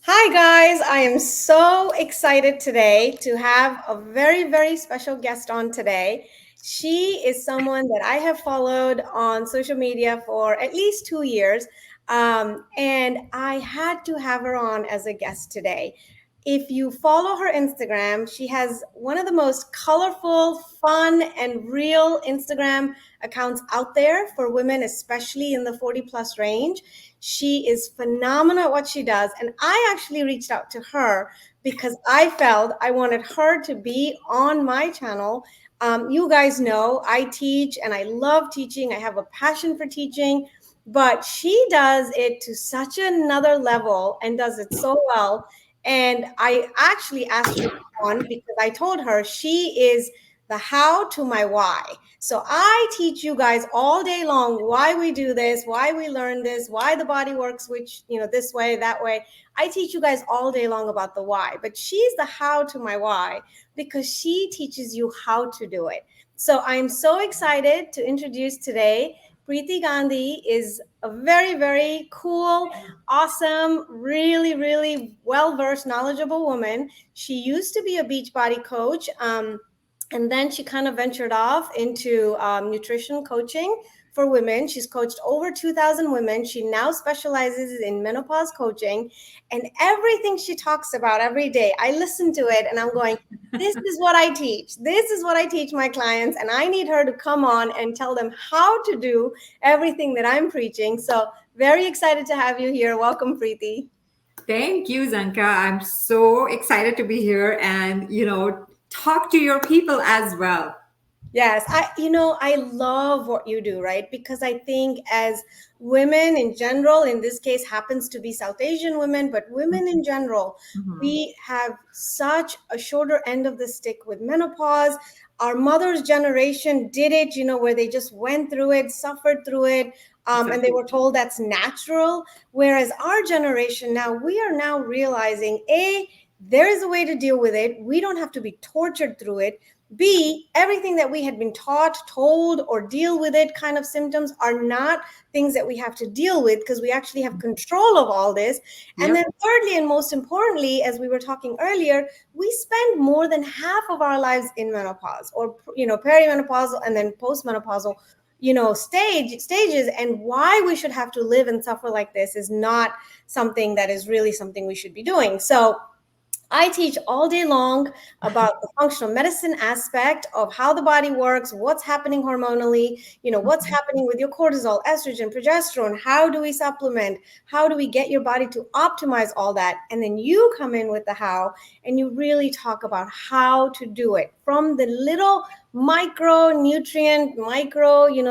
Hi, guys. I am so excited today to have a very, very special guest on today. She is someone that I have followed on social media for at least 2 years. And I had to have her on as a guest today. If you follow her Instagram, she has one of the most colorful, fun, and real Instagram accounts out there for women, especially in the 40 plus range. She is phenomenal at what she does. And I actually reached out to her because I felt I wanted her to be on my channel. You guys know I teach and I love teaching. I have a passion for teaching, but she does it to such another level and does it so well. And I actually asked her to come on because I told her she is the how to my why. So I teach you guys all day long why we do this, why we learn this, why the body works, which, this way, that way. I teach you guys all day long about the why, but she's the how to my why because she teaches you how to do it. So I'm so excited to introduce today. Preeti Gandhi is a very, very cool, awesome, really, really well versed, knowledgeable woman. She used to be a Beachbody coach. And then she kind of ventured off into nutrition coaching for women. She's coached over 2,000 women. She now specializes in menopause coaching. And everything she talks about every day, I listen to it and I'm going, this is what I teach. This is what I teach my clients. And I need her to come on and tell them how to do everything that I'm preaching. So, very excited to have you here. Welcome, Preeti. Thank you, Zanka. I'm so excited to be here and, talk to your people as well. Yes, I love what you do, right? Because I think as women in general, in this case happens to be South Asian women, but women in general, Mhm. we have such a shorter end of the stick with menopause. Our mother's generation did it, where they just went through it, suffered through it, and they Exactly. were told that's natural. Whereas our generation now, we are now realizing, A, there is a way to deal with it. We don't have to be tortured through it. B, everything that we had been taught, told, or deal with it kind of symptoms are not things that we have to deal with because we actually have control of all this. And then, Yep. thirdly, and most importantly, as we were talking earlier, we spend more than half of our lives in menopause or, perimenopausal and then postmenopausal stages, and why we should have to live and suffer like this is not something that is really something we should be doing. So I teach all day long about the functional medicine aspect of how the body works, what's happening hormonally, what's Mhm. happening with your cortisol, estrogen, progesterone, how do we supplement, how do we get your body to optimize all that? And then you come in with the how and you really talk about how to do it from the little micronutrient,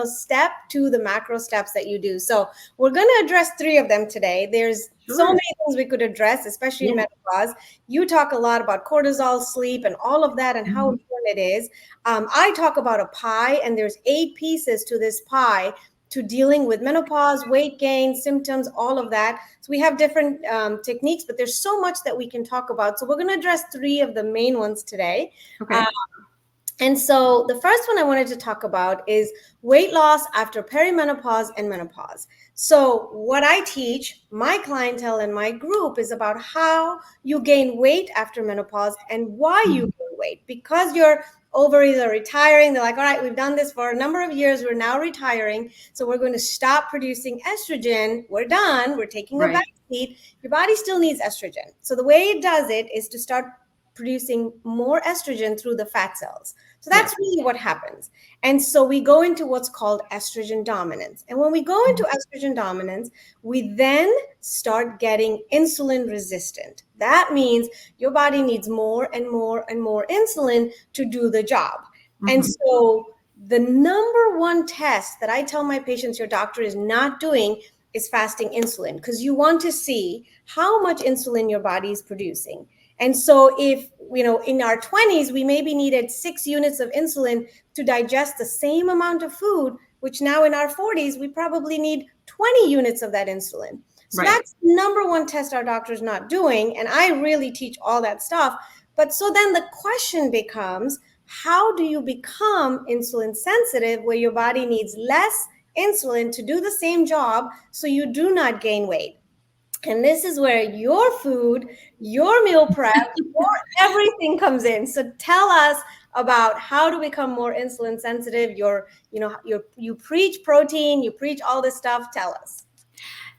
step to the macro steps that you do. So we're going to address three of them today. There's so Sure. many things we could address, especially in Yeah. menopause. You talk a lot about cortisol, sleep, and all of that, and how Mhm. important it is. I talk about a pie, and there's 8 pieces to this pie to dealing with menopause, weight gain, symptoms, all of that. So we have different techniques, but there's so much that we can talk about. So we're going to address three of the main ones today. Uh, Okay. and so the first one I wanted to talk about is weight loss after perimenopause and menopause. So what I teach my clientele and my group is about how you gain weight after menopause and why you Mhm. gain weight. Because your ovaries are retiring, they're like, all right, we've done this for a number of years, we're now retiring, so we're going to stop producing estrogen. We're done, we're taking a back Right. seat. Your body still needs estrogen. So the way it does it is to start producing more estrogen through the fat cells. So Yes. that's really what happens. And so we go into what's called estrogen dominance. And when we go into Mhm. estrogen dominance, we then start getting insulin resistant. That means your body needs more and more and more insulin to do the job. And Mhm. so the number one test that I tell my patients your doctor is not doing is fasting insulin because you want to see how much insulin your body is producing. And so if, in our 20s, we maybe needed 6 units of insulin to digest the same amount of food, which now in our 40s, we probably need 20 units of that insulin. So Right. that's the number one test our doctor's not doing. And I really teach all that stuff. But so then the question becomes, how do you become insulin sensitive where your body needs less insulin to do the same job so you do not gain weight? And this is where your food, your meal prep, your everything comes in. So tell us about how to become more insulin sensitive. You preach protein, you preach all this stuff. Tell us.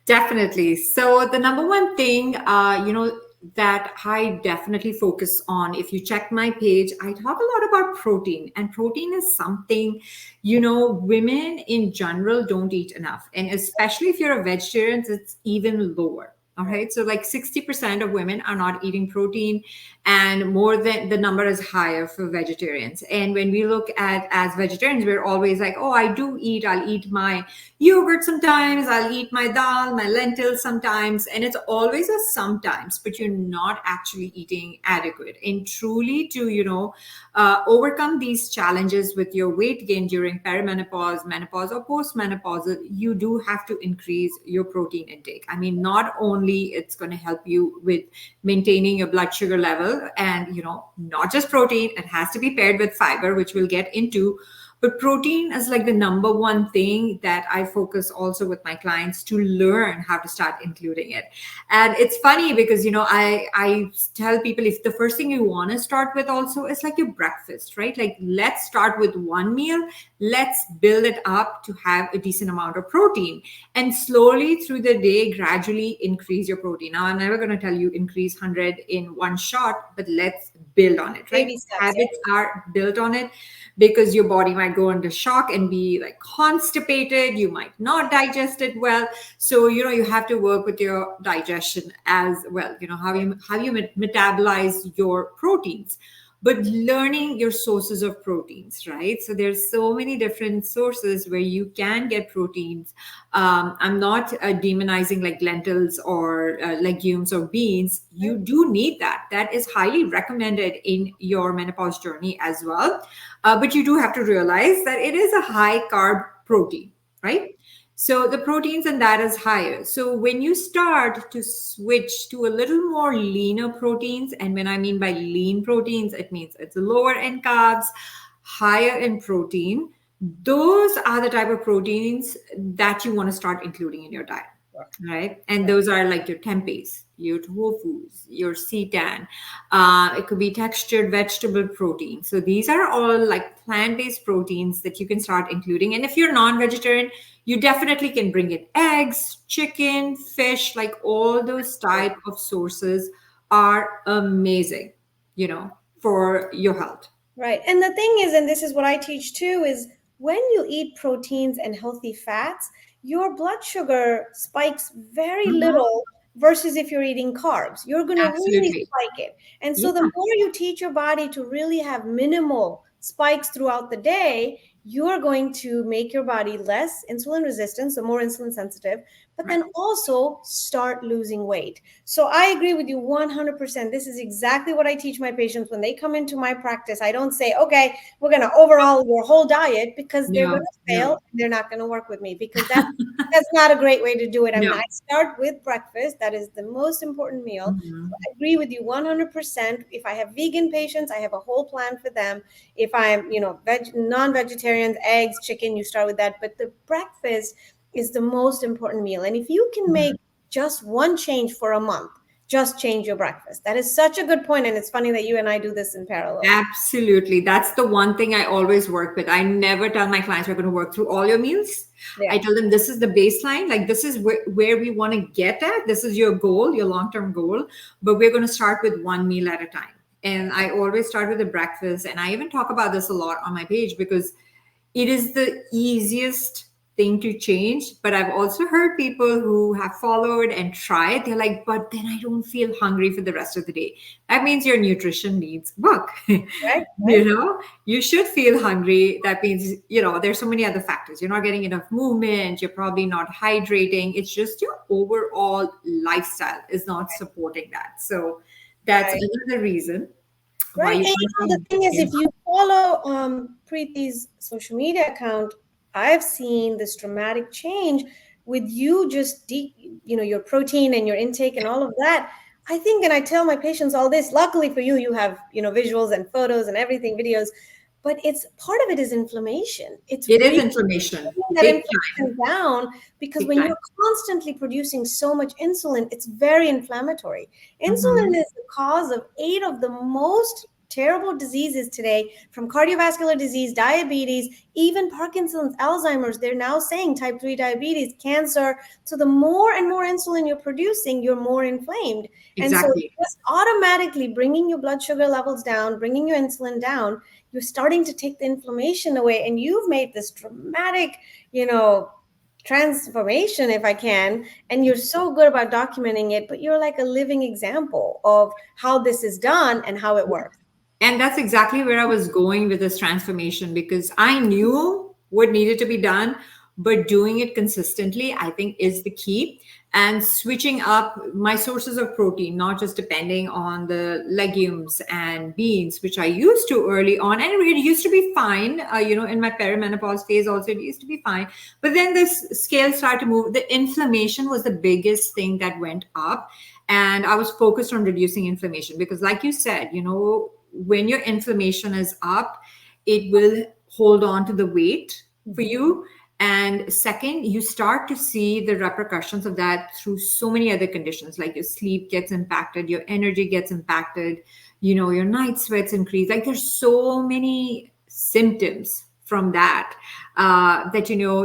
Definitely. So the number one thing, that I definitely focus on, if you check my page, I talk a lot about protein. And protein is something, women in general don't eat enough. And especially if you're a vegetarian, it's even lower. All Right. right. So like 60% of women are not eating protein, and more than the number is higher for vegetarians. And when we look at as vegetarians, we're always like, oh, I'll eat my yogurt sometimes, I'll eat my dal, my lentils sometimes, and it's always a sometimes, but you're not actually eating adequate. And truly, to overcome these challenges with your weight gain during perimenopause, menopause, or postmenopause, you do have to increase your protein intake. I mean, not only it's going to help you with maintaining your blood sugar level, and not just protein, it has to be paired with fiber, which we'll get into, but protein is like the number one thing that I focus also with my clients to learn how to start including it. And it's funny because I tell people, if the first thing you want to start with also is like your breakfast, right? Like, let's start with one meal, let's build it up to have a decent amount of protein, and slowly through the day gradually increase your protein. Now, I'm never going to tell you increase 100 in one shot, but let's build on it, right? Baby steps, Habits are built on it, because your body might go into shock and be like constipated, you might not digest it well. So you have to work with your digestion as well, how you metabolize your proteins, but learning your sources of proteins, right? So there's so many different sources where you can get proteins. I'm not demonizing like lentils or legumes or beans. right? You do need that. That is highly recommended in your menopause journey as well. But you do have to realize that it is a high carb protein, right? So the proteins in that is higher. So when you start to switch to a little more leaner proteins, and when I mean by lean proteins, it means it's lower in carbs, higher in protein. Those are the type of proteins that you want to start including in your diet, right? And those are like your tempehs, your tofus, your seitan. It could be textured vegetable protein. So these are all like plant-based proteins that you can start including. And if you're non-vegetarian, you definitely can bring in eggs, chicken, fish. Like, all those type of sources are amazing, for your health. Right. And the thing is, and this is what I teach too, is when you eat proteins and healthy fats, your blood sugar spikes very Mhm. little versus if you're eating carbs. You're going to really Absolutely. spike it. And Yeah. so the more you teach your body to really have minimal spikes throughout the day, you're going to make your body less insulin resistant, so more insulin sensitive, but Right. then also start losing weight. So I agree with you 100%. This is exactly what I teach my patients when they come into my practice. I don't say, okay, we're going to overhaul your whole diet, because they're going No, to fail no, and they're not going to work with me, because that's not a great way to do it. I mean, no. I start with breakfast. That is the most important meal. So Mhm. I agree with you 100%. If I have vegan patients, I have a whole plan for them. If I'm, non-vegetarians, eggs, chicken, you start with that. But the breakfast is the most important meal. And if you can make just one change for a month, just change your breakfast. That is such a good point. And it's funny that you and I do this in parallel. Absolutely. That's the one thing I always work with. I never tell my clients we're going to work through all your meals. I Yeah. tell them this is the baseline. Like, this is where we want to get at. This is your goal, your long term goal. But we're going to start with one meal at a time. And I always start with the breakfast. And I even talk about this a lot on my page, because it is the easiest thing to change. But I've also heard people who have followed and tried, they're like, but then I don't feel hungry for the rest of the day. That means your nutrition needs work. Right. Right. You should feel hungry. That means, there's so many other factors. You're not getting enough movement, you're probably not hydrating. It's just your overall lifestyle is not supporting that. So that's Right. another reason why Right. you And want the to. thing is, Yeah. if you follow Preeti's social media account, I've seen this dramatic change with you just your protein and your intake and all of that. I think, and I tell my patients all this, luckily for you, you have, visuals and photos and everything, videos. but it's part of it is inflammation. It's It is really inflammation, that big time, inflammation down, because big when time. you're constantly producing so much insulin, it's very inflammatory. Insulin Hmm. is the cause of 8 of the most terrible diseases today, from cardiovascular disease, diabetes, even Parkinson's, Alzheimer's. They're now saying type 3 diabetes, cancer. So the more and more insulin you're producing, you're more inflamed. And so Exactly. just automatically bringing your blood sugar levels down, bringing your insulin down, you're starting to take the inflammation away. And you've made this dramatic, you know, transformation, if I can. And you're so good about documenting it, but you're like a living example of how this is done and how it works. And that's exactly where I was going with this transformation, because I knew what needed to be done, but doing it consistently, I think, is the key. And switching up my sources of protein, not just depending on the legumes and beans, which I used to early on. And it used to be fine, in my perimenopause phase, also, it used to be fine. But then this scale started to move. The inflammation was the biggest thing that went up. And I was focused on reducing inflammation because, like you said, when your inflammation is up, it will hold on to the weight for Mhm. you. And second, you start to see the repercussions of that through so many other conditions, like your sleep gets impacted, your energy gets impacted, your night sweats increase. Like there's so many symptoms from that,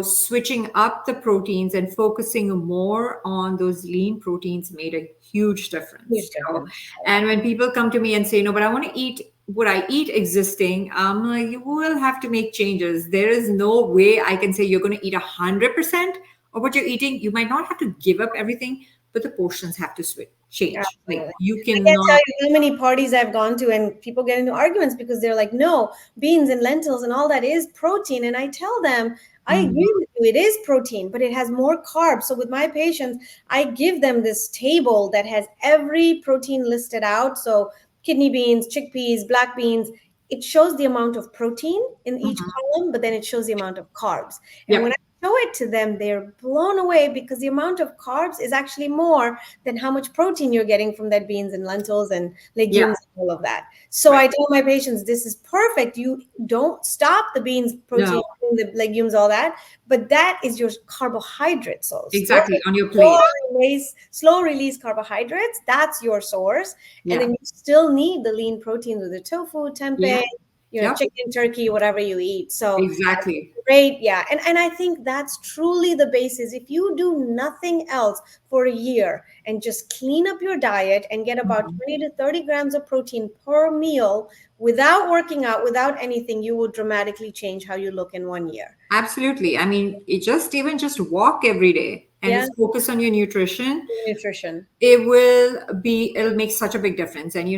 switching up the proteins and focusing more on those lean proteins made a huge Huge difference. difference. And when people come to me and say, no, but I want to eat what I eat existing, I'm like, you will have to make changes. There is no way I can say you're going to eat 100% of what you're eating. You might not have to give up everything, but the portions have to switch, change. Like Absolutely. you I can't tell cannot. you how many parties I've gone to and people get into arguments because they're like, no, beans and lentils and all that is protein. And I tell them, I Mhm. agree with you, it is protein, but it has more carbs. So with my patients, I give them this table that has every protein listed out. So kidney beans, chickpeas, black beans. It shows the amount of protein in each Mhm. column, but then it shows the amount of carbs. And when Yep. I show it to them, they're blown away because the amount of carbs is actually more than how much protein you're getting from that beans and lentils and Yeah. legumes and all of that. So Right. I tell my patients, this is perfect. You don't stop the beans, protein, No, the legumes, all that, but that is your carbohydrate source. Those exactly. On your slow plate. slow release carbohydrates. That's your source, and Yeah. then you still need the lean proteins with the tofu, Yeah. tempeh, Yep. chicken, turkey, whatever you eat. So Exactly. great, yeah. And I think that's truly the basis. If you do nothing else for a year and just clean up your diet and get about Mhm. 20 to 30 grams of protein per meal without working out, without anything, you will dramatically change how you look in 1 year. Absolutely. I mean, it just even just walk every day and Yeah, just focus on your nutrition. nutrition. It'll make such a big difference. And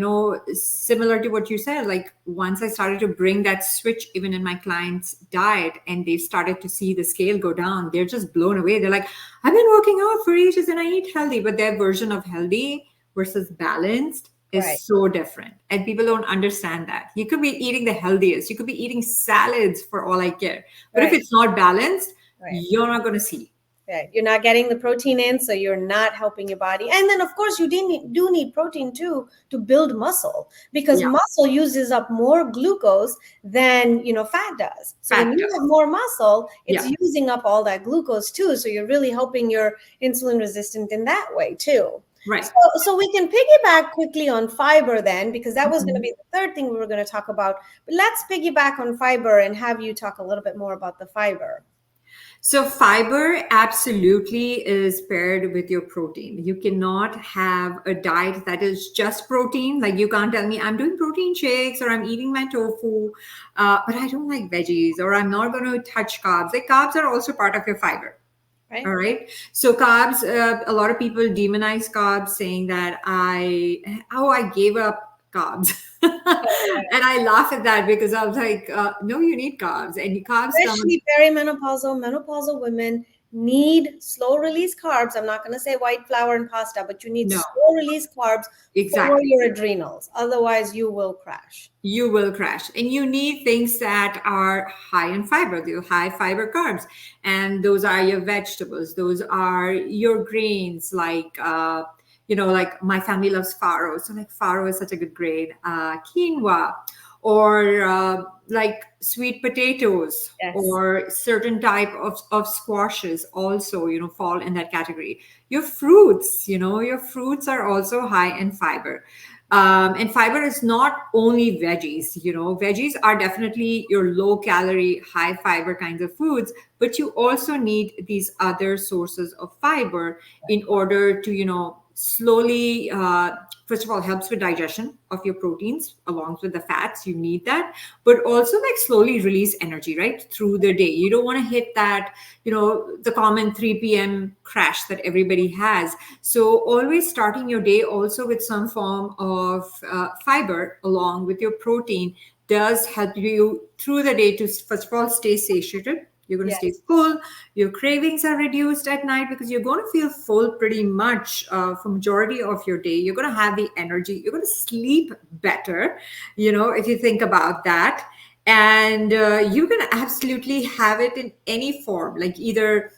similar to what you said, like once I started to bring that switch even in my clients' diet and they started to see the scale go down, they're just blown away. They're like, I've been working out for ages and I eat healthy, but their version of healthy versus balanced is Right, so different. And people don't understand that. You could be eating the healthiest, you could be eating salads for all I care. But if right, it's not balanced, right. you're not going to see. Right. You're not getting the protein in, so you're not helping your body. And then, of course, do need protein too to build muscle, because Yeah, muscle uses up more glucose than fat does. So when fat you have does. more muscle, it's Yeah, using up all that glucose too. So you're really helping your insulin resistant in that way too. right. So, so we can piggyback quickly on fiber then, because that was going to Mhm. be the third thing we were going to talk about. But let's piggyback on fiber and have you talk a little bit more about the fiber. So, fiber absolutely is paired with your protein. You cannot have a diet that is just protein. Like, you can't tell me I'm doing protein shakes or I'm eating my tofu, but I don't like veggies or I'm not going to touch carbs. Like, carbs are also part of your fiber. Right. All right. So carbs, a lot of people demonize carbs, saying that I gave up carbs. And I laugh at that because I was like, no, you need carbs, and carbs come. Especially perimenopausal, menopausal women need slow release carbs. I'm not going to say white flour and pasta, but you need No, slow release carbs for exactly. your adrenals. Otherwise, you will crash. You will crash, and you need things that are high in fiber, the high fiber carbs, and those are your vegetables, those are your grains, like like my family loves farro, so like farro is such a good grain, quinoa, or like sweet potatoes Yes. or certain type of squashes also, fall in that category. Your fruits, your fruits are also high in fiber. And fiber is not only veggies. Veggies are definitely your low calorie, high fiber kinds of foods, but you also need these other sources of fiber in order to, slowly, first of all, helps with digestion of your proteins along with the fats. You need that, but also like slowly release energy right through the day. You don't want to hit that, the common 3 p.m. crash that everybody has. So always starting your day also with some form of fiber along with your protein does help you through the day to, first of all, stay satiated. You're going to stay Yes. full. Your cravings are reduced at night because you're going to feel full pretty much for majority of your day. You're going to have the energy. You're going to sleep better, if you think about that. And you can absolutely have it in any form, like either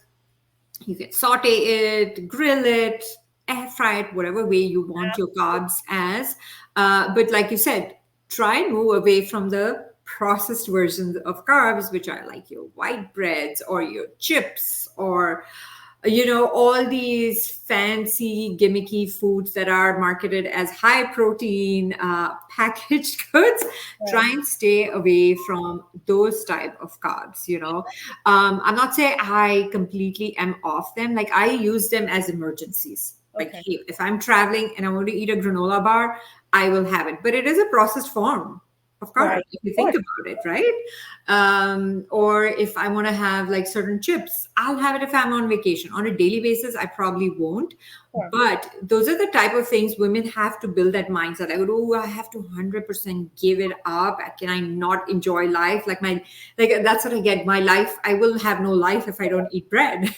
you can saute it, grill it, air fry it, whatever way you want your carbs as. But like you said, try and move away from the processed versions of carbs, which are like your white breads or your chips or all these fancy gimmicky foods that are marketed as high protein packaged goods. Try Right. and stay away from those type of carbs. I'm not saying I completely am off them. Like I use them as emergencies. Like, Okay. hey, if I'm traveling and I want to eat a granola bar, I will have it, but it is a processed form of carbs Right. if you Of think course. about it, right? Or if I want to have like certain chips, I'll have it if I'm on vacation. On a daily basis, I probably won't. Sure. But those are the type of things women have to build that mindset. Like, oh, I have to 100% give it up. Can I not enjoy life? Like that's what I get. My life, I will have no life if I don't eat bread.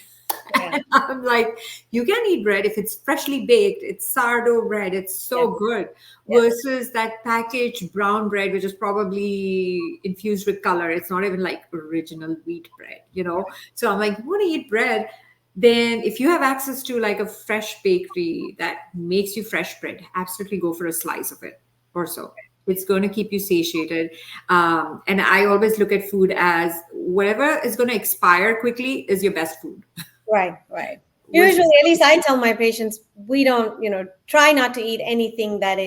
Yeah. And I'm like, you can eat bread if it's freshly baked, it's sourdough bread, it's so Yes. good, Yes. versus that packaged brown bread, which is probably infused with color. It's not even like original wheat bread, So I'm like, you want to eat bread? Then if you have access to like a fresh bakery that makes you fresh bread, absolutely go for a slice of it or so. It's going to keep you satiated. And I always look at food as whatever is going to expire quickly is your best food. Right, right. Which Usually, at least I tell my patients, we don't, try not to eat anything that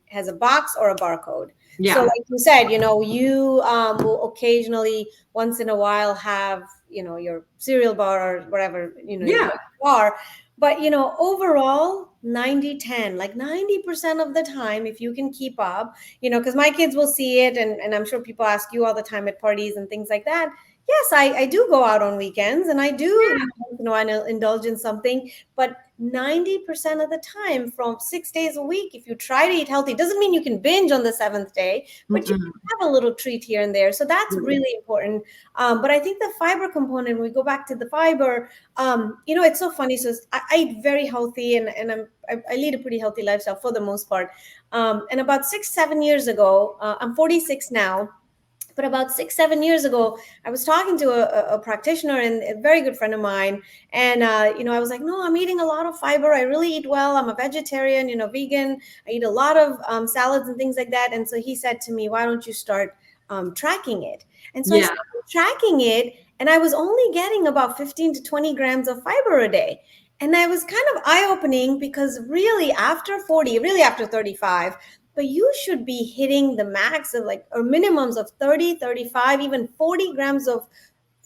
has a box or a barcode. So, yeah, like you said, you will occasionally, once in a while, have, your cereal bar or whatever, your yeah, bar. But, overall, 90-10, like 90% of the time, if you can keep up, because my kids will see it, and I'm sure people ask you all the time at parties and things like that. Yes, I do go out on weekends and I do, once in a while indulge in something, but 90% of the time from 6 days a week, if you try to eat healthy, doesn't mean you can binge on the seventh day, but you mm-mm. can have a little treat here and there. So that's Right. really important. But I think the fiber component, when we go back to the fiber, it's so funny. So I eat very healthy and I lead a pretty healthy lifestyle for the most part. And about 6, 7 years ago, I'm 46 now, but about 6, 7 years ago, I was talking to a practitioner and a very good friend of mine, and I was like, no, I'm eating a lot of fiber, I really eat well, I'm a vegetarian, vegan, I eat a lot of salads and things like that. And so he said to me, why don't you start tracking it? And so I Yeah, started tracking it, and I was only getting about 15 to 20 grams of fiber a day. And I was kind of eye opening, because really after 40, really after 35, but you should be hitting the max of, like, or minimums of 30, 35, even 40 grams of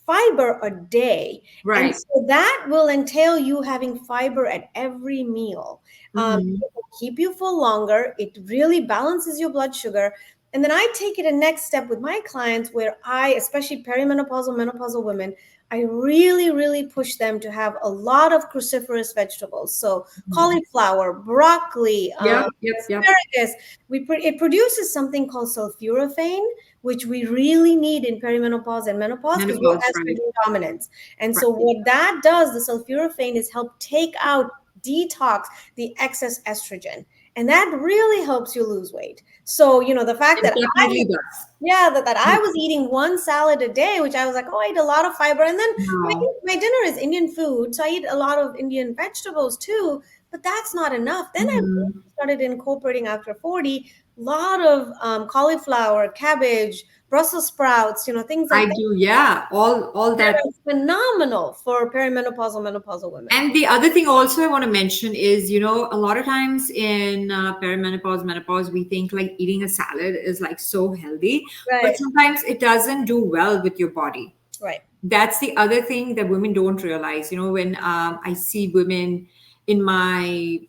fiber a day. And right. so that will entail you having fiber at every meal. Hmm. It will keep you full longer. It really balances your blood sugar. And then I take it a next step with my clients, where I, especially perimenopausal, menopausal women, I really, really push them to have a lot of cruciferous vegetables. So cauliflower, broccoli, Yep, yep, yep. asparagus. It produces something called sulforaphane, which we really need in perimenopause and menopause because we're Menopause, right? estrogen dominance. And Right. so what that does, the sulforaphane, is help take out, detox the excess estrogen. And that really helps you lose weight. So, the fact It that definitely does. yeah, that I was eating one salad a day, which I was like, oh, I eat a lot of fiber. And then No. my dinner is Indian food. So I eat a lot of Indian vegetables too, but that's not enough. Then I Hmm. started incorporating after 40. lot of cauliflower, cabbage, Brussels sprouts, things I like that. do, yeah, all that. They're phenomenal for perimenopausal, menopausal women. And the other thing also I want to mention is, a lot of times in perimenopause, menopause, we think like eating a salad is like so healthy, but Right, sometimes it doesn't do well with your body. right. That's the other thing that women don't realize. When I see women in my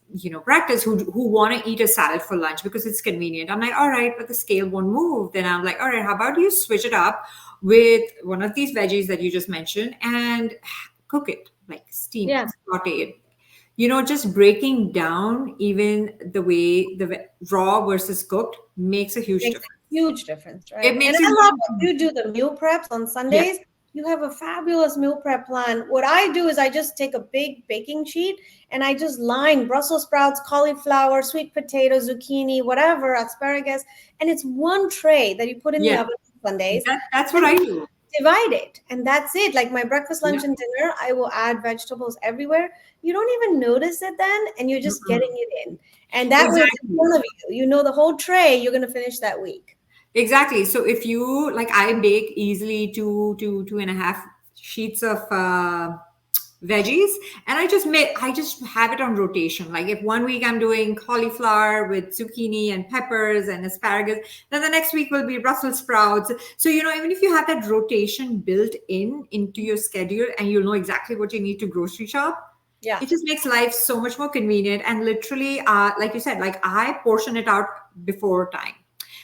practice who want to eat a salad for lunch because it's convenient, I'm like, all right, but the scale won't move. Then I'm like, all right, how about you switch it up with one of these veggies that you just mentioned and cook it, like steam it, Yeah, saute it. Just breaking down even the way the raw versus cooked makes a huge makes a difference. huge difference, It right? And makes a I huge love that difference. you do the meal preps on Yeah. Sundays. You have a fabulous meal prep plan. What I do is I just take a big baking sheet and I just line Brussels sprouts, cauliflower, sweet potato, zucchini, whatever, asparagus, and it's one tray that you put in the Yeah. oven on Sundays. That's what Then I you do. divide it, and that's it. Like my breakfast, Yeah. lunch, and dinner, I will add vegetables everywhere. You don't even notice it then, and you're just getting Mm-mm. it in. And that way it's in Exactly. front of you. You know the whole tray you're going to finish that week. Exactly. So if you like, I bake easily two and a half sheets of veggies, and I just have it on rotation. Like if one week I'm doing cauliflower with zucchini and peppers and asparagus, then the next week will be Brussels sprouts. So even if you have that rotation built into your schedule, and you'll know exactly what you need to grocery shop, Yeah. it just makes life so much more convenient. And literally, like you said, like I portion it out before time.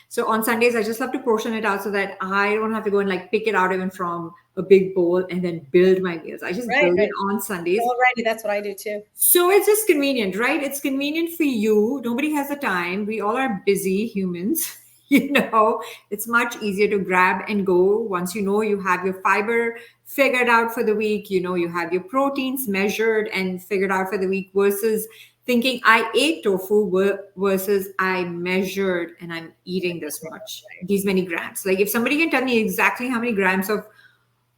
So on Sundays, I just love to portion it out so that I don't have to go and like pick it out even from a big bowl and then build my meals. I just Right, build it right. on Sundays. Alrighty, that's what I do too. So it's just convenient, right? It's convenient for you. Nobody has the time. We all are busy humans. It's much easier to grab and go once you have your fiber figured out for the week, you have your proteins measured and figured out for the week versus thinking I ate tofu versus I measured and I'm eating this much, these many grams. Like if somebody can tell me exactly how many grams of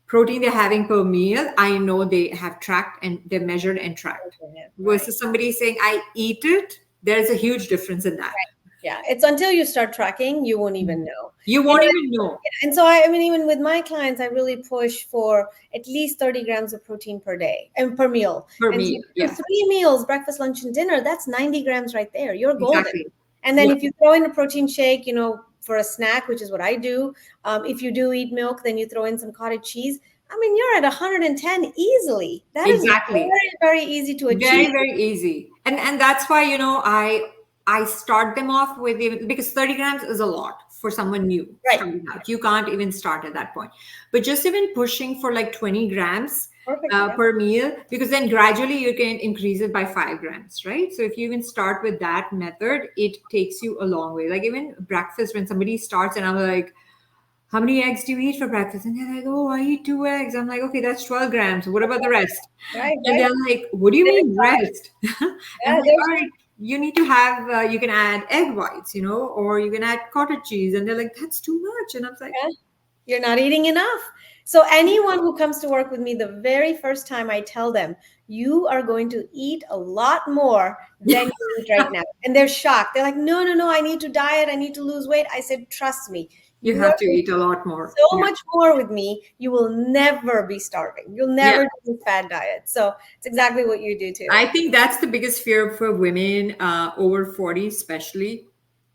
protein they're having per meal, I know they have tracked and they're measured and tracked. Yeah, right. Versus somebody saying, I eat it, there's a huge difference in that. Yeah, it's until you start tracking, you won't even know. You You know, won't even know and so I mean, even with my clients, I really push for at least 30 grams of protein per day and per meal. per And so meal. if you do Yeah, 3 meals, breakfast, lunch, and dinner, that's 90 grams right there. You're golden. exactly. And then Yeah, if you throw in a protein shake, for a snack, which is what I do, if you do eat milk, then you throw in some cottage cheese. I mean, you're at 110 easily. That is exactly. very, very easy to achieve. Very, very easy. And that's why, I start them off with even because 30 grams is a lot for someone new Right. starting out. You can't even start at that point. But just even pushing for like 20 grams Perfect. Yeah. per meal, because then gradually you can increase it by 5 grams, right? So if you even start with that method, it takes you a long way. Like even breakfast, when somebody starts and I'm like, how many eggs do you eat for breakfast? And they're like, oh, I eat 2 eggs. I'm like, okay, that's 12 grams. What about the rest? Right. And Right. they're like, what do you They're mean exhausted. rest? And I'm Yeah. like, all right, you need to have, you can add egg whites, or you can add cottage cheese. And they're like, that's too much. And I was like, Yeah. You're not eating enough. So, anyone who comes to work with me, the very first time I tell them, you are going to eat a lot more than you eat right now. And they're shocked. They're like, no, no, no, I need to diet. I need to lose weight. I said, trust me, you you are have to going eat to a eat lot more. so Yeah. much more with me. You will never be starving. You'll Yeah. never do a fad diet. So, it's exactly what you do too. I think that's the biggest fear for women over 40, especially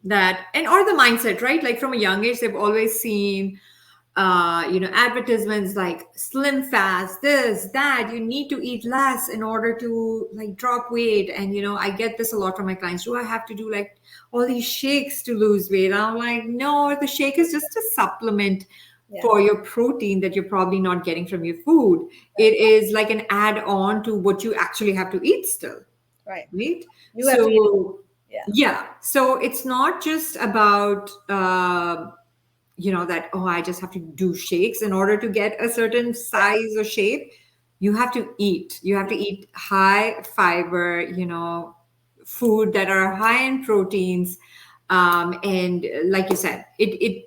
that, and or the mindset, right? Like from a young age, they've always seen advertisements like slim fast, this that you need to eat less in order to like drop weight. And I get this a lot from my clients, do I have to do like all these shakes to lose weight? I'm like, no, the shake is just a supplement Yeah. for your protein that you're probably not getting from your food. It is like an add-on to what you actually have to eat still, Right. right? You have to eat. So Yeah. yeah, so it's not just about that, oh, I just have to do shakes in order to get a certain size or shape. You have to eat high fiber, food that are high in proteins, and like you said, it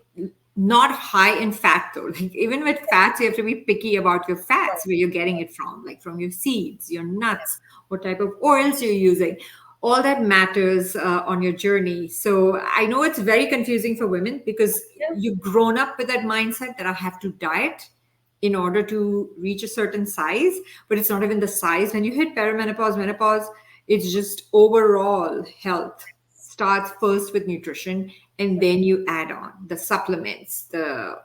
not high in fat though. Like even with fats, you have to be picky about your fats, where you're getting it from, like from your seeds, your nuts, what type of oils you're using. all that matters on your journey. So I know it's very confusing for women because Yeah. you've grown up with that mindset that I have to diet in order to reach a certain size, but it's not even the size. When you hit perimenopause, menopause, it's just overall health starts first with nutrition, and then you add on the supplements, the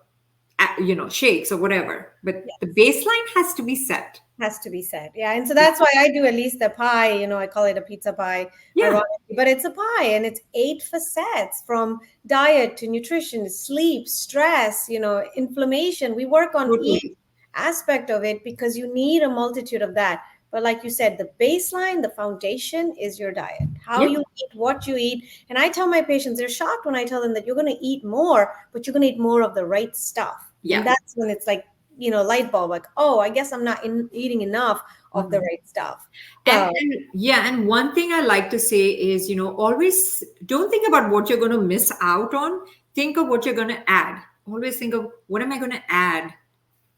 shakes or whatever. But the baseline has to be set. Has to be said. Yeah. And so that's why I do at least the pie, I call it a pizza pie, Yeah, ironically, but it's a pie and it's 8 facets from diet to nutrition, sleep, stress, inflammation. We work on each totally. aspect of it because you need a multitude of that. But like you said, the baseline, the foundation is your diet, how Yep. you eat, what you eat. And I tell my patients, they're shocked when I tell them that you're going to eat more, but you're going to eat more of the right stuff. And Yeah. that's when it's like, light bulb, like, oh, I guess I'm not eating enough of the Mhm. right stuff. And, So, and yeah, and one thing I like to say is, always don't think about what you're going to miss out on. Think of what you're going to add. Always think of what am I going to add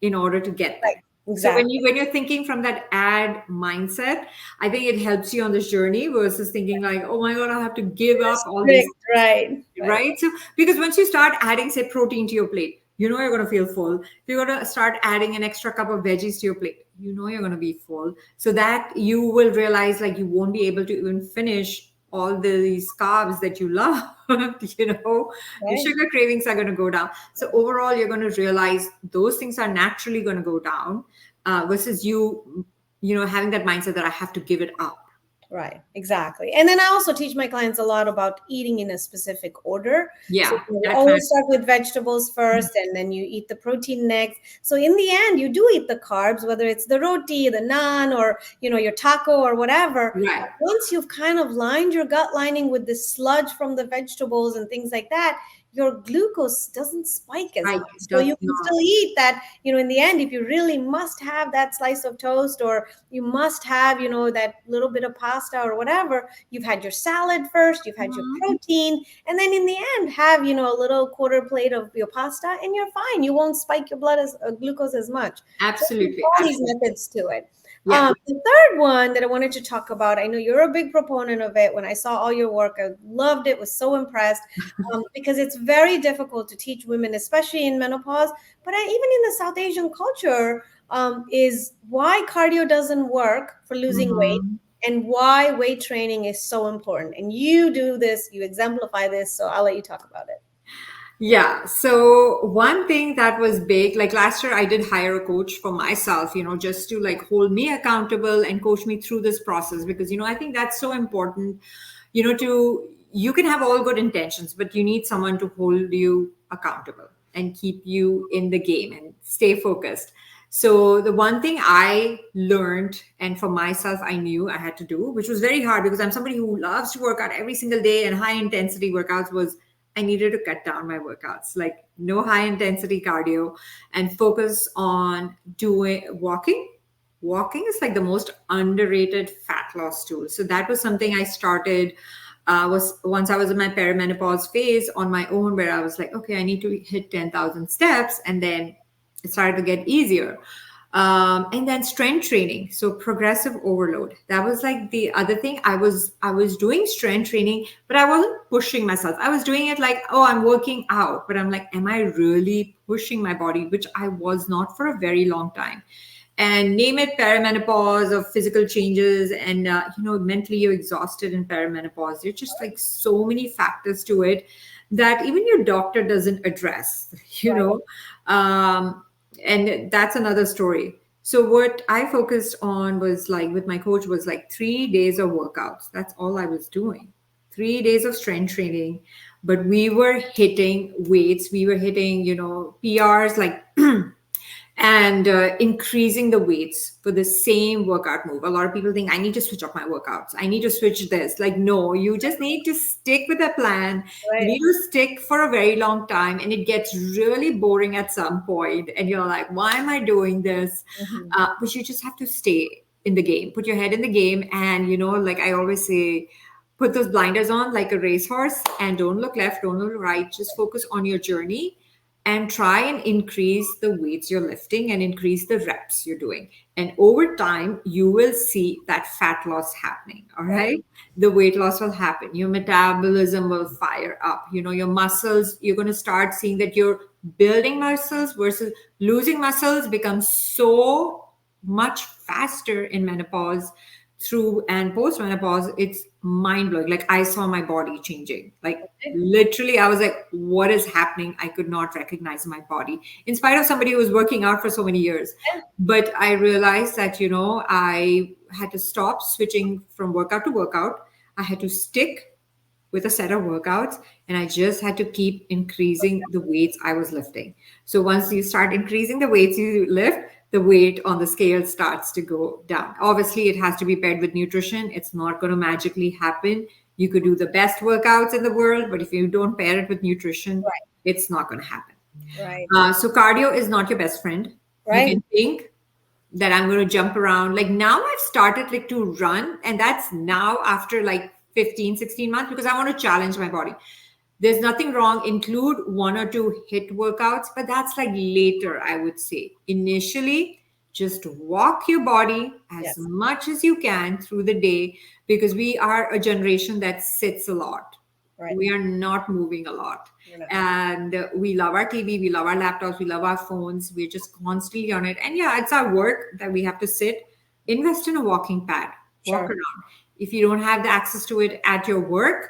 in order to get right, there. So when exactly. you're thinking from that add mindset, I think it helps you on this journey versus thinking like, oh my God, I have to give up all these, Strict, right, right, right? So because once you start adding, say, protein to your plate, you're going to feel full. If you're going to start adding an extra cup of veggies to your plate, you're going to be full. So that you will realize like you won't be able to even finish all these carbs that you love. Your right. sugar cravings are going to go down. So overall, you're going to realize those things are naturally going to go down versus having that mindset that I have to give it up. Right, exactly. And then I also teach my clients a lot about eating in a specific order. So Yeah, you that always matters. start with vegetables first, and then you eat the protein next. So in the end, you do eat the carbs, whether it's the roti, the naan, or your taco or whatever. Right, Once you've kind of lined your gut lining with the sludge from the vegetables and things like that, your glucose doesn't spike as right. much. So Does you can not. still eat that, in the end, if you really must have that slice of toast, or you must have, that little bit of pasta or whatever, you've had your salad first, you've had your Mhm. protein, and then in the end, have, a little quarter plate of your pasta, and you're fine. You won't spike your blood as glucose as much. So there's Absolutely, all these absolutely. methods to it. Yeah. The third one that I wanted to talk about, I know you're a big proponent of it. When I saw all your work, I loved it, was so impressed, because it's very difficult to teach women, especially in menopause, but even in the South Asian culture, is why cardio doesn't work for losing weight Mhm. and why weight training is so important. And you do this, you exemplify this, so I'll let you talk about it. Yeah. So one thing that was big, like last year, I did hire a coach for myself, just to like hold me accountable and coach me through this process because, I think that's so important, you can have all good intentions, but you need someone to hold you accountable and keep you in the game and stay focused. So the one thing I learned and for myself I knew I had to do, which was very hard because I'm somebody who loves to work out every single day and high intensity workouts, was I needed to cut down my workouts, like no high intensity cardio and focus on doing walking. Walking is like the most underrated fat loss tool. So that was something I started was once I was in my perimenopause phase on my own, where I was like, okay, I need to hit 10,000 steps. And then it started to get easier. And then strength training, so progressive overload, that was like the other thing. I was doing strength training, but I wasn't pushing myself. I was doing it like, oh, I'm working out, but I'm like, am I really pushing my body, which I was not for a very long time. And name it, perimenopause or physical changes, and mentally you're exhausted in perimenopause. There's just like so many factors to it that even your doctor doesn't address. you Right. know um, and that's another story. So what I focused on was like with my coach was like 3 days of workouts. That's all I was doing. 3 days of strength training, but we were hitting weights. We were hitting, PRs like and increasing the weights for the same workout move. A lot of people think I need to switch up my workouts. I need to switch this. Like, no, you just need to stick with a plan. You Right. need to stick for a very long time, and it gets really boring at some point. And you're like, why am I doing this? Mhm. But you just have to stay in the game, put your head in the game. And, like I always say, put those blinders on like a racehorse and don't look left, don't look right. Just focus on your journey and try and increase the weights you're lifting and increase the reps you're doing. And over time, you will see that fat loss happening. All Right. right. The weight loss will happen. Your metabolism will fire up. Your muscles, you're going to start seeing that you're building muscles versus losing muscles becomes so much faster in menopause through and post menopause. It's mind blowing. Like I saw my body changing. Like Okay. literally, I was like, what is happening? I could not recognize my body in spite of somebody who was working out for so many years. Yeah. But I realized that, I had to stop switching from workout to workout. I had to stick with a set of workouts, and I just had to keep increasing the weights I was lifting. So once you start increasing the weights you lift, the weight on the scale starts to go down. Obviously, it has to be paired with nutrition. It's not going to magically happen. You could do the best workouts in the world, but if you don't pair it with nutrition, Right. it's not going to happen. Right. So cardio is not your best friend. You Right. can think that I'm going to jump around. Like now I've started like to run, and that's now after like 15, 16 months because I want to challenge my body. There's nothing wrong. Include one or two hit workouts, but that's like later, I would say. Initially, just walk your body as Yes. much as you can through the day because we are a generation that sits a lot. Right. We are not moving a lot. You're not. And we love our TV, we love our laptops, we love our phones. We're just constantly on it. And yeah, it's our work that we have to sit. Invest in a walking pad, walk Sure. around. If you don't have the access to it at your work,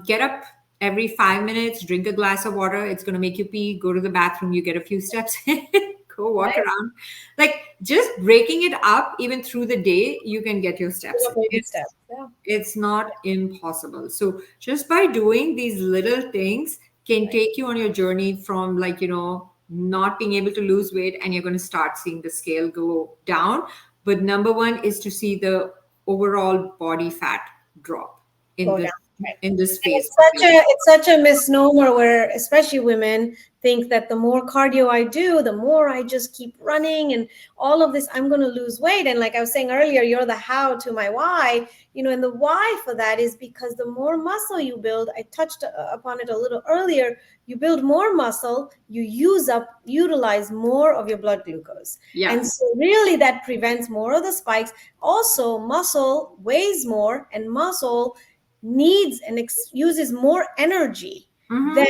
get up every 5 minutes, drink a glass of water. It's going to make you pee, go to the bathroom, you get a few steps in, go walk Right. around. Like just breaking it up, even through the day, you can get your Give steps a in. baby step. It's Yeah. it's not impossible. So just by doing these little things can Right. take you on your journey from like, not being able to lose weight, and you're going to start seeing the scale go down. But number one is to see the overall body fat drop in Go this down. Right. in this And phase it's of such your a it's such a misnomer where especially women think that the more cardio I do, the more I just keep running and all of this, I'm going to lose weight. And like I was saying earlier, you're the how to my why. And the why for that is because the more muscle you build, I touched upon it a little earlier, you build more muscle, you utilize more of your blood glucose. yeah. And so really that prevents more of the spikes. Also, muscle weighs more and muscle needs and uses more energy than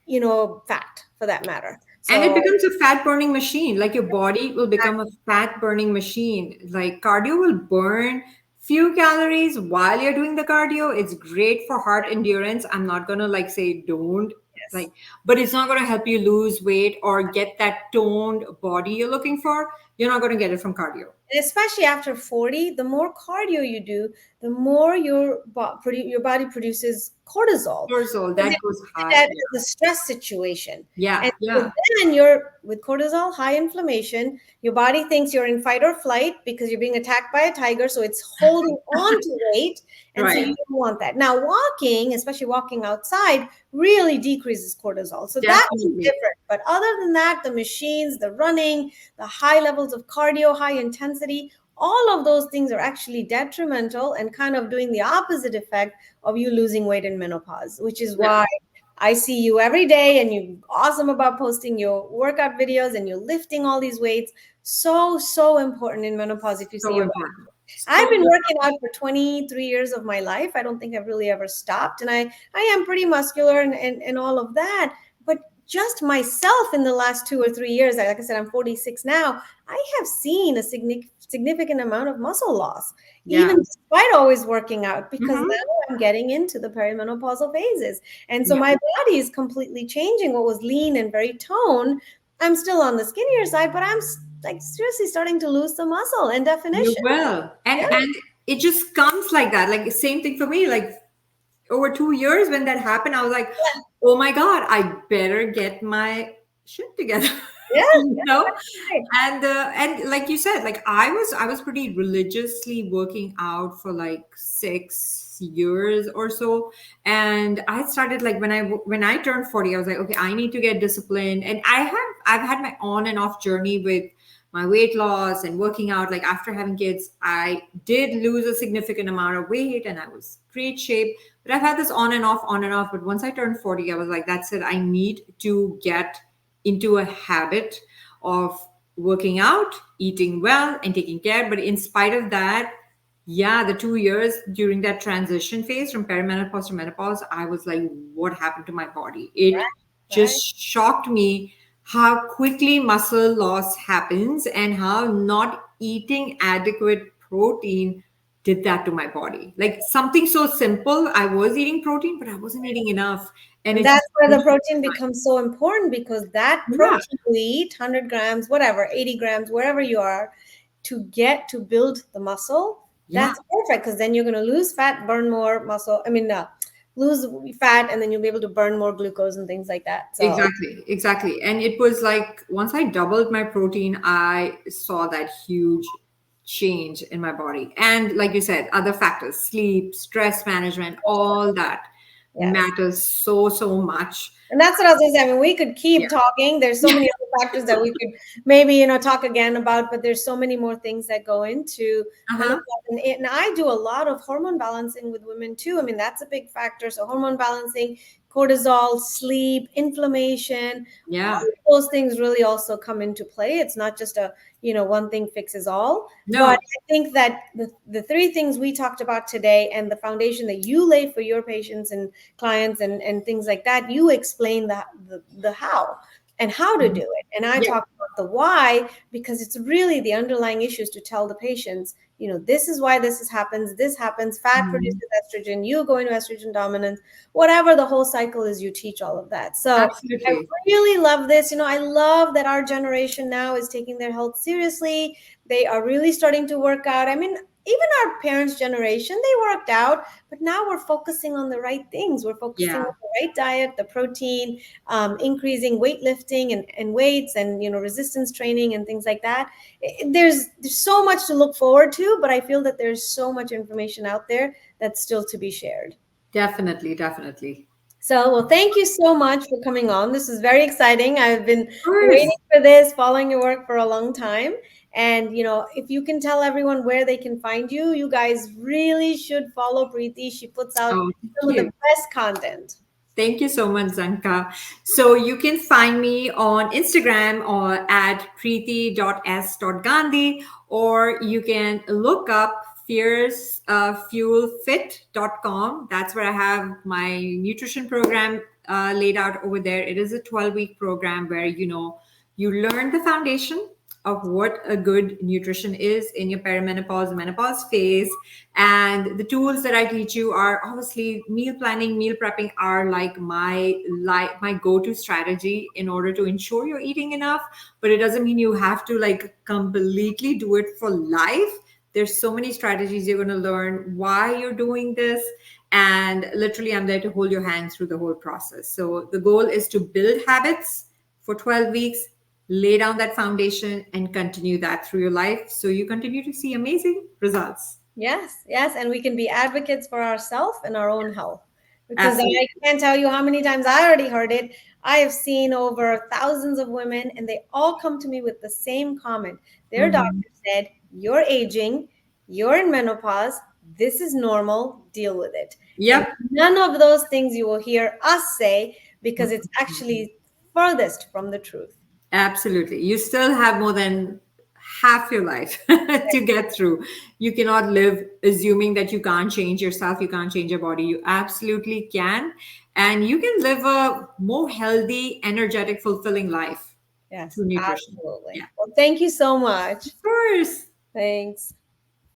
Mhm. fat for that matter. And it So becomes a fat burning machine. Like your body will become a exactly. fat burning machine. Like cardio will burn few calories while you're doing the cardio. It's great for heart endurance. I'm not gonna like say don't Yes. like, but it's not gonna help you lose weight or get that toned body you're looking for. You're not gonna get it from cardio. And especially after 40, the more cardio you do, the more your body produces cortisol Cortisol because that it goes looks high. at it Yeah, as a stress situation. yeah, And so yeah. then you're with cortisol, high inflammation, your body thinks you're in fight or flight because you're being attacked by a tiger. So it's holding on to weight. And so Right. you don't want that. Now, walking, especially walking outside, really decreases cortisol. So that is Definitely. different. But other than that, the machines, the running, the high levels of cardio, high intensity, all of those things are actually detrimental and kind of doing the opposite effect of you losing weight in menopause, which is Yeah. why I see you every day and you're awesome about posting your workout videos and you're lifting all these weights. So, so important in menopause if you see So your body. important. So I've been important. working out for 23 years of my life. I don't think I've really ever stopped. And I am pretty muscular and all of that. But just myself in the last 2 or 3 years, like I said, I'm 46 now, I have seen a significant amount of muscle loss, Yeah. even despite always working out, because Hmm. now I'm getting into the perimenopausal phases. And so Yeah. my body is completely changing. What was lean and very toned, I'm still on the skinnier side, but I'm like seriously starting to lose some muscle and You definition. will. Yeah. And it just comes like that. Like same thing for me. Like over 2 years when that happened, I was like, oh my God, I better get my shit together. Yeah. you Yeah. know? Right. And like you said, like I was pretty religiously working out for like 6 years or so. And I started like when I turned 40, I was like, okay, I need to get disciplined. And I've had my on and off journey with my weight loss and working out. Like after having kids, I did lose a significant amount of weight and I was great shape. But I've had this on and off, on and off. But once I turned 40, I was like, that's it. I need to get into a habit of working out, eating well, and taking care. But in spite of that, yeah, the 2 years during that transition phase from perimenopause to menopause, I was like, what happened to my body? It Right. just shocked me how quickly muscle loss happens and how not eating adequate protein did that to my body. Like something so simple, I was eating protein, but I wasn't eating enough. And And it that's just where the really, protein becomes so important because that yeah, protein you eat, 100 grams, whatever, 80 grams, wherever you are, to get to build the muscle, yeah. that's perfect because then you're going to lose fat, burn more muscle. I mean, lose fat, and then you'll be able to burn more glucose and things like that. So, Exactly, exactly. And it was like once I doubled my protein, I saw that huge change in my body. And like you said, other factors, sleep, stress management, all that yes. matters so, so much. And that's what I was going to say. I mean, we could Yeah. keep talking. There's so many other factors that we could maybe, talk again about, but there's so many more things that go into Uh-huh. menopause. And I do a lot of hormone balancing with women too. I mean, that's a big factor. So hormone balancing, cortisol, sleep, inflammation, all Yeah. of those things really also come into play. It's not just one thing fixes all. But No. I think that the three things we talked about today and the foundation that you lay for your patients and clients and things like that, you explain the how and how to do Mhm. it, and I Yeah. talk about the why, because it's really the underlying issues to tell the patients, this is why happens, this happens, fat produces Mhm. estrogen, you go into estrogen dominance, whatever the whole cycle is, you teach all of that. So I Absolutely. really love this. I love that our generation now is taking their health seriously. They are really starting to work out. I mean, even our parents' generation, they worked out, but now we're focusing on the right things. We're focusing on Yeah. the right diet, the protein, increasing weightlifting and weights, and resistance training and things like that. There's so much to look forward to, but I feel that there's so much information out there that's still to be shared. Definitely, definitely. So, well, thank you so much for coming on. This is very exciting. I've been Of course. waiting for this, following your work for a long time. And, if you can tell everyone where they can find you, you guys really should follow Preeti. She puts out Oh, thank some of the you. best content. Thank you so much, Zanka. So you can find me on Instagram or at preeti.s.gandhi, or you can look up fiercefuelfit.com. That's where I have my nutrition program laid out over there. It is a 12-week program where, you learn the foundation of what a good nutrition is in your perimenopause, menopause phase. And the tools that I teach you are obviously meal planning, meal prepping are like my go-to strategy in order to ensure you're eating enough. But it doesn't mean you have to like completely do it for life. There's so many strategies you're going to learn why you're doing this. And literally, I'm there to hold your hand through the whole process. So the goal is to build habits for 12 weeks, lay down that foundation, and continue that through your life so you continue to see amazing results. Yes, yes, and we can be advocates for ourselves and our own health. Because I Absolutely. can't tell you how many times I already heard it. I have seen over thousands of women, and they all come to me with the same comment. Their Mhm. doctor said, "You're aging, you're in menopause, this is normal, deal with it." And Yep. none of those things you will hear us say because it's Mhm. actually furthest from the truth. Absolutely. You still have more than half your life to get through. You cannot live assuming that you can't change yourself, you can't change your body. You absolutely can. And you can live a more healthy, energetic, fulfilling life Yes, through nutrition. absolutely. Yeah. Well, thank you so much. Of course. Thanks.